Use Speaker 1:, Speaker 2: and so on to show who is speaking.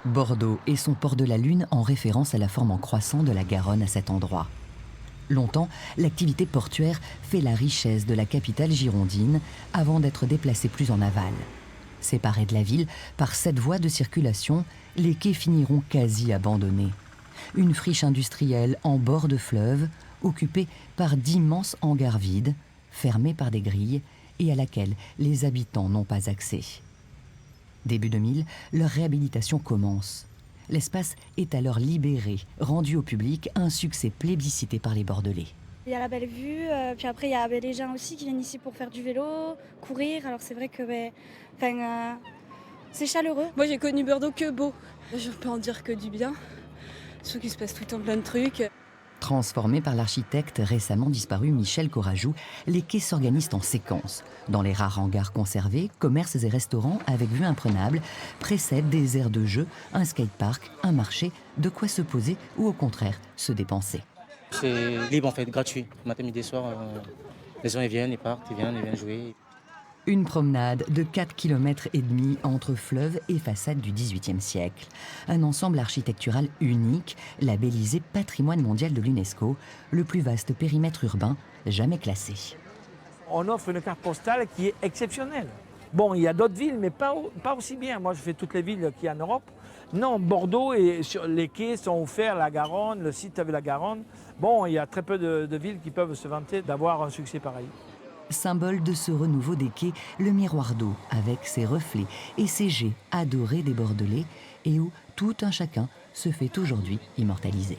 Speaker 1: Bordeaux et son port de la Lune en référence à la forme en croissant de la Garonne à cet endroit. Longtemps, l'activité portuaire fait la richesse de la capitale girondine avant d'être déplacée plus en aval. Séparés de la ville par 7 voies de circulation, les quais finiront quasi abandonnés. Une friche industrielle en bord de fleuve, occupée par d'immenses hangars vides, fermés par des grilles et à laquelle les habitants n'ont pas accès. Début 2000, leur réhabilitation commence. L'espace est alors libéré, rendu au public, un succès plébiscité par les Bordelais.
Speaker 2: Il y a la belle vue, puis après il y a les gens aussi qui viennent ici pour faire du vélo, courir. Alors c'est vrai que c'est chaleureux.
Speaker 3: Moi j'ai connu Bordeaux que beau. Je peux en dire que du bien. Surtout qu'il se passe tout le temps plein de trucs.
Speaker 1: Transformés par l'architecte récemment disparu Michel Corajou, les quais s'organisent en séquences. Dans les rares hangars conservés, commerces et restaurants avec vue imprenable précèdent des aires de jeu, un skatepark, un marché, de quoi se poser ou au contraire se dépenser.
Speaker 4: C'est libre en fait, gratuit. Matin, midi, soir, les gens ils viennent, ils partent, ils viennent jouer.
Speaker 1: Une promenade de 4,5 km entre fleuve et façade du XVIIIe siècle. Un ensemble architectural unique, labellisé Patrimoine mondial de l'UNESCO, le plus vaste périmètre urbain jamais classé.
Speaker 5: On offre une carte postale qui est exceptionnelle. Bon, il y a d'autres villes, mais pas aussi bien. Moi, je fais toutes les villes qu'il y a en Europe. Non, Bordeaux, et sur les quais sont offerts, la Garonne, le site avec la Garonne. Bon, il y a très peu de villes qui peuvent se vanter d'avoir un succès pareil.
Speaker 1: Symbole de ce renouveau des quais, le miroir d'eau, avec ses reflets et ses jets adorés des Bordelais, et où tout un chacun se fait aujourd'hui immortaliser.